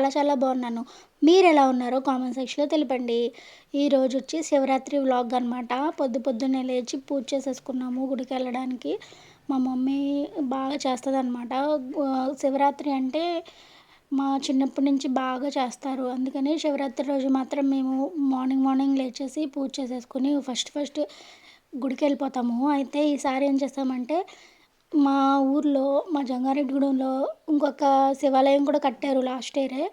చాలా చాలా బాగున్నాను. మీరెలా ఉన్నారో కామెంట్ సెక్షన్‌లో తెలపండి. ఈరోజు వచ్చి శివరాత్రి వ్లాగ్ అనమాట. పొద్దున్నే లేచి పూజ చేసేసుకున్నాము గుడికెళ్ళడానికి. మా మమ్మీ బాగా చేస్తదనమాట. శివరాత్రి అంటే మా చిన్నప్పటి నుంచి బాగా చేస్తారు. అందుకని శివరాత్రి రోజు మాత్రం మేము మార్నింగ్ లేచేసి పూజ చేసేసుకొని ఫస్ట్ గుడికెళ్ళిపోతాము. అయితే ఈసారి ఏం చేసామంటే మా ఊర్లో మా జంగారెడ్డిగూడెంలో ఇంకొక శివాలయం కూడా కట్టారు లాస్ట్ ఇయరే.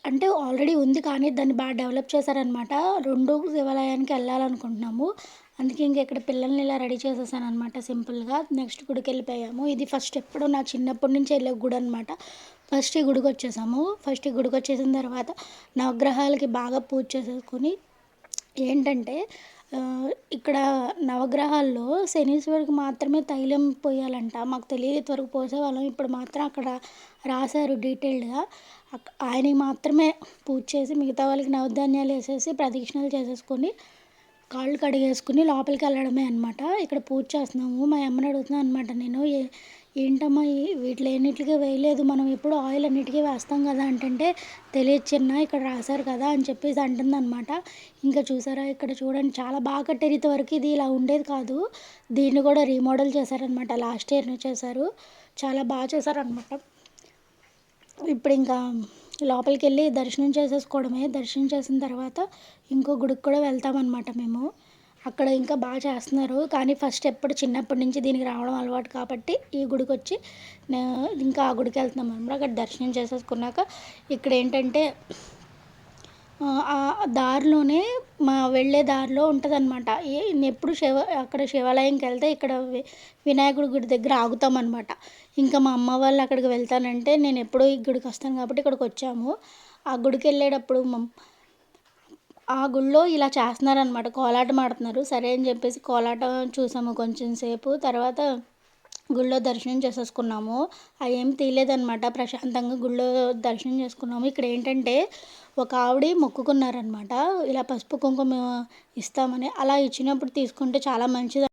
అంటే ఆల్రెడీ ఉంది కానీ దాన్ని బాగా డెవలప్ చేశారనమాట. 2 శివాలయానికి ఎళ్ళాలనుకుంటున్నాము. అందుకే ఇంక ఇక్కడ పిల్లల్ని ఇలా రెడీ చేసేసాననమాట సింపుల్‌గా. నెక్స్ట్ గుడికెళ్ళిపోయాము. ఇది ఫస్ట్ ఎప్పుడో నా చిన్నప్పటి నుంచి ఎళ్ళే గుడనమాట. ఫస్ట్ ఈ గుడికొచ్చేసాము. ఫస్ట్ ఈ గుడికొచ్చేసిన తర్వాత నవగ్రహాలకి బాగా పూజ చేసేసుకొని ఏంటంటే ఇక్కడ నవగ్రహాల్లో శనీశ్వరుడికి మాత్రమే తైలం పొయ్యాలంట. మాకు తెలీదు ఇంతవరకు పోసేవాళ్ళం. ఇప్పుడు మాత్రం అక్కడ రాశారు డీటెయిల్డ్‌గా. ఆయనకి మాత్రమే పూజ చేసి మిగతా వాళ్ళకి నవధాన్యాలేసేసి ప్రదక్షిణాలు చేసేసుకొని, కాళ్ళు కడిగేసుకొని లోపలికెళ్ళడమే అనమాట. ఇక్కడ పూజ చేస్తున్నాము. మా యమ్మని అడుగుతున్నాను అనమాట నేను. ఏంటమ్మా వీటిలో ఎన్నిట్లికి వేయలేదు. మనం ఎప్పుడు ఆయిల్ అన్నిటికి వేస్తాం కదా! అంటంటే, తెలీదు చిన్న ఇక్కడ రాశారు కదా! అని చెప్పేసి అంటుందనమాట. ఇంకా చూసారా ఇక్కడ చూడండి చాలా బాగా కట్టారు. ఇంతవరకు ఇది ఇలా ఉండేది కాదు. దీన్ని కూడా రీమోడల్ చేశారనమాట. లాస్ట్ ఇయర్‌నే చేశారు. చాలా చేశారనమాట. ఇప్పుడింకా లోపలికెళ్ళి దర్శనం చేసేసుకోవడమే. దర్శనం చేసిన తర్వాత ఇంకో గుడికి కూడా వెళ్తామనమాట మేము. అక్కడ ఇంకా చేస్తున్నారు. కానీ ఫస్ట్ ఎప్పుడు చిన్నప్పటి నుంచి దీనికి రావడం అలవాటు కాబట్టి ఈ గుడికొచ్చి ఇంకా ఆ గుడికెళ్తున్నామనమాట. అక్కడ దర్శనం చేసేసుకున్నాక ఇక్కడేంటంటే ఆ దారిలోనే వెళ్ళే దారిలో ఉంటదనమాట. ఎప్పుడు అక్కడ శివాలయంకెళ్తే ఇక్కడ వినాయకుడి గుడి దగ్గర ఆగుతామనమాట. ఇంకా మా అమ్మ వాళ్ళు అక్కడికి వెళ్తానంటే నేనెప్పుడూ ఈ గుడికొస్తాను కాబట్టి ఇక్కడికొచ్చాము. ఆ గుడికెళ్ళేటప్పుడు ఆ గుడిలో ఇలా చేస్తన్నారనమాట. కోలాటం ఆడుతున్నారు. సరే అని చెప్పేసి కోలాటం చూసాము కొంచెం సేపు. తర్వాత గుడిలో దర్శనం చేసేసుకున్నాము. అయేమి తీయలేదనమాట. ప్రశాంతంగా గుడిలో దర్శనం చేసుకున్నాము. ఇక్కడేంటంటే ఒక ఆవిడ మొక్కుకున్నారనమాట. ఇలా పసుపు, కుంకుమ ఇస్తామని. అలా ఇచ్చినప్పుడు తీసుకుంటే చాలా మంచిది.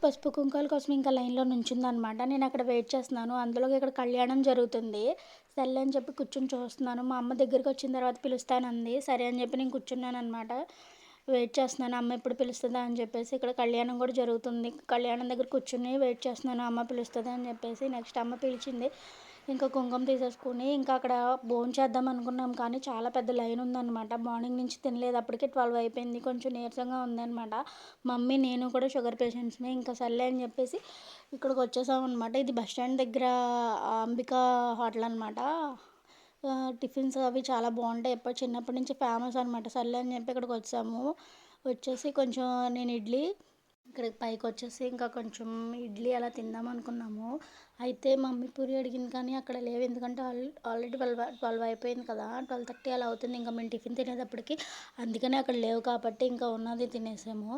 పసుపు, కుంకాల కోసం ఇంకా లైన్‌లో నుంచుందనమాట. నేనక్కడ వెయిట్ చేస్తున్నాను. అందులోకి ఇక్కడ కళ్యాణం జరుగుతుంది. సర్లే అని చెప్పి కూర్చొని చూస్తున్నాను. మా అమ్మ దగ్గరికొచ్చిన తర్వాత పిలుస్తానంది. సరే అని చెప్పి నేను కూర్చున్నాననమాట. వెయిట్ చేస్తున్నాను. అమ్మ ఎప్పుడు పిలుస్తదా అని చెప్పేసి. ఇక్కడ కళ్యాణం కూడా జరుగుతుంది. కళ్యాణం దగ్గర కూర్చొని వెయిట్ చేస్తున్నాను. అమ్మ పిలుస్తదా అని చెప్పేసి. నెక్స్ట్ అమ్మ పిలిచింది. ఇంకా కుంకుమ తీసేసుకొని ఇంకా అక్కడ భోంచేద్దాం అనుకున్నాం కానీ చాలా పెద్ద లైన్ ఉందనమాట. మార్నింగ్ నుంచి తినలేదు. అప్పటికే 12 అయిపోయింది. కొంచెం నీరసంగా ఉందనమాట. మమ్మీ, నేను కూడా షుగర్ పేషెంట్స్‌మే. ఇంకా సర్లే అని చెప్పేసి ఇక్కడికొచ్చేసామనమాట. ఇది బస్ స్టాండ్ దగ్గర అంబికా హోటల్ అనమాట. టిఫిన్స్ అవి చాలా బావుంటాయి. చిన్నప్పటి నుంచి ఫేమస్ అనమాట. సర్లే అని చెప్పి ఇక్కడికొచ్చాము. వచ్చేసి కొంచెం నేను ఇడ్లీ ఇక్కడికి పైకొచ్చేసి ఇంకా కొంచెం ఇడ్లీ అలా తిందామనుకున్నాము. అయితే మమ్మీ పూరి అడిగింది కానీ అక్కడ లేవు. ఎందుకంటే ఆల్రెడీ 12 అయిపోయింది కదా! 12:30 అలా అవుతుంది. ఇంకా మేము టిఫిన్ తినేటప్పటికి. అందుకనే అక్కడ లేవు కాబట్టి ఇంకా ఉన్నది తినేసాము.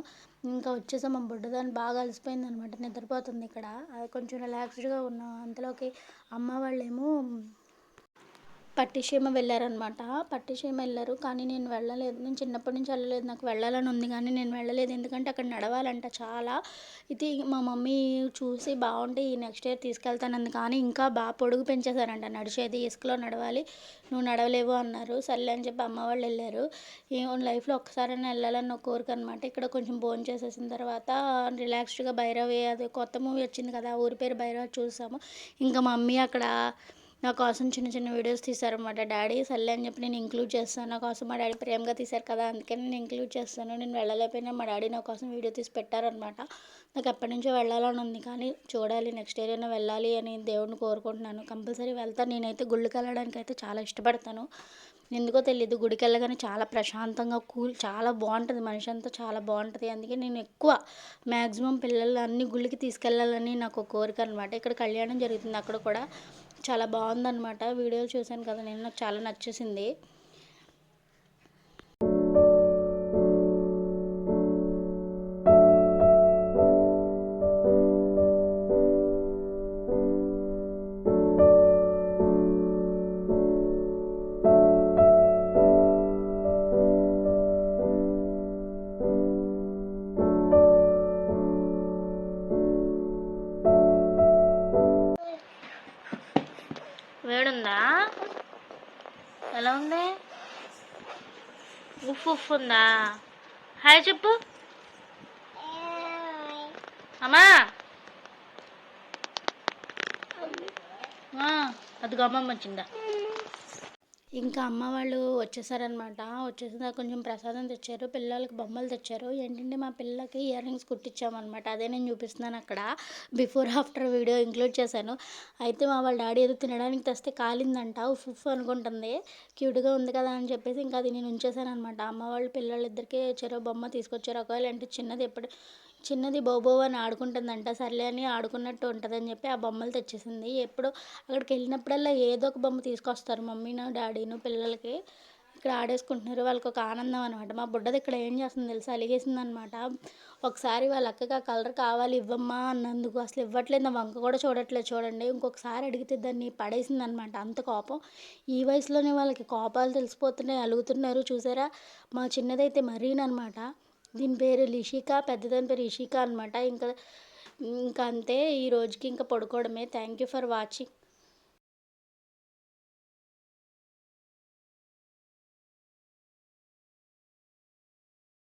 ఇంకా వచ్చేసాము. మా బుడ్డదాన్ని బాగా అలసిపోయిందనమాట. నిద్రపోతుంది ఇక్కడ. అది కొంచెం రిలాక్స్డ్‌గా ఉన్నాం. అంతలోకి అమ్మ వాళ్ళేమో పట్టిసీమ వెళ్ళారనమాట. పట్టిసీమ ఎళ్లారు. కానీ నేను వెళ్ళలేదు. నేను చిన్నప్పటి నుంచి వెళ్ళలేదు. నాకు వెళ్ళాలని ఉంది కానీ నేను వెళ్ళలేదు. ఎందుకంటే అక్కడ నడవాలంట చాలా. ఇది మా మమ్మీ చూసి బావుంటే ఈ నెక్స్ట్ ఇయర్ తీసుకెళ్తానంది. కానీ ఇంకా పొడుగు పెంచేశారంట నడిచేది. ఇసుకలో నడవాలి. నువ్వు నడవలేవు అన్నారు. సర్లే అని చెప్పి అమ్మ వాళ్ళు ఎళ్లారు. లైఫ్‌లో ఒక్కసారైనా ఎళ్ళాలని ఒక కోరిక అనమాట. ఇక్కడ కొంచెం భోంచేసేసిన తర్వాత రిలాక్స్డ్‌గా భైరవి అది కొత్త మూవీ వచ్చింది కదా! ఊరి పేరు భైరవ చూసాము. ఇంకా మమ్మీ అక్కడ నా కోసం చిన్న చిన్న వీడియోస్ తీశారనమాట డాడీ. సర్లే అని చెప్పి నేను ఇంక్లూడ్ చేస్తాను. నా కోసం మా డాడీ ప్రేమగా తీశారు కదా! అందుకని నేను ఇంక్లూడ్ చేస్తాను. నేను వెళ్ళలేకపోయినా మా డాడీ నా కోసం వీడియో తీసి పెట్టారనమాట. నాకు ఎప్పటినుంచో వెళ్ళాలని ఉంది కానీ చూడాలి నెక్స్ట్ ఇయర్ అయినా వెళ్ళాలి అని దేవుడిని కోరుకుంటున్నాను. కంపల్సరీ వెళ్తాను. నేనైతే గుళ్ళకెళ్ళడానికైతే చాలా ఇష్టపడతాను. ఎందుకో తెలీదు. గుడికెళ్ళగానే చాలా ప్రశాంతంగా చాలా బావుంటది. మనిషి అంతా చాలా బావుంటది. అందుకే నేను ఎక్కువ మ్యాక్సిమం పిల్లల్ని అన్ని గుళ్ళకి తీసుకెళ్ళాలని నాకు కోరిక అనమాట. ఇక్కడ కళ్యాణం జరుగుతుంది. అక్కడ కూడా చాలా బాగుందనమాట. వీడియోలు చూశాను కదా నేను. నాకు చాలా నచ్చేసింది. వేడుందా? ఉఫ్ ఉఫ్ ఉందా? హాయ్ చెప్పు. అమ్మా అదిగో అమ్మమ్మ వచ్చిందా. ఇంకా అమ్మ వాళ్ళు వచ్చేసారనమాట. వచ్చేసిన కొంచెం ప్రసాదం తెచ్చారు, పిల్లలకి బొమ్మలు తెచ్చారు. ఏంటంటే మా పిల్లలకి ఇయర్ రింగ్స్ కుట్టించామన్నమాట. అదే నేను చూపిస్తున్నాను అక్కడ. బిఫోర్ ఆఫ్టర్ వీడియో ఇంక్లూడ్ చేశాను. అయితే మా వాళ్ళ డాడీ ఏదో తినడానికి తెస్తే కాలిందంట, ఉఫ్ ఉఫ్ అనుకుంటుంది. క్యూట్గా ఉంది కదా అని చెప్పేసి ఇంకా అది నేను ఉంచేసాను అనమాట. అమ్మ వాళ్ళు పిల్లలిద్దరికీ చెరో బొమ్మ తీసుకొచ్చారు. ఒకవేళ అంటే చిన్నది బోబో అని ఆడుకుంటుందంట. సర్లే అని ఆడుకున్నట్టు ఉంటుందని చెప్పి ఆ బొమ్మలు తెచ్చేసింది. ఎప్పుడు అక్కడికి వెళ్ళినప్పుడల్లా ఏదో ఒక బొమ్మ తీసుకొస్తారు మమ్మీను డాడీను పిల్లలకి. ఇక్కడ ఆడేసుకుంటున్నారు, వాళ్ళకి ఒక ఆనందం అనమాట. మా బుడ్డది ఇక్కడ ఏం చేస్తుంది తెలుసా, అలిగేసింది అనమాట. ఒకసారి వాళ్ళ అక్కకి ఆ కలర్ కావాలి ఇవ్వమ్మా అన్నందుకు అసలు ఇవ్వట్లేదు, నా వంక కూడా చూడట్లేదు చూడండి. ఇంకొకసారి అడిగితే దాన్ని పడేసింది అనమాట. అంత కోపం. ఈ వయసులోనే వాళ్ళకి కోపాలు తెలిసిపోతున్నాయి, అలుగుతున్నారు చూసారా. మా చిన్నదైతే మరీనమాట. దీని పేరు లిషిక, పెద్దదాని పేరు ఇషిక అనమాట. ఇంకా అంతే, ఈ రోజుకి ఇంకా పడుకోవడమే. Thank you for watching.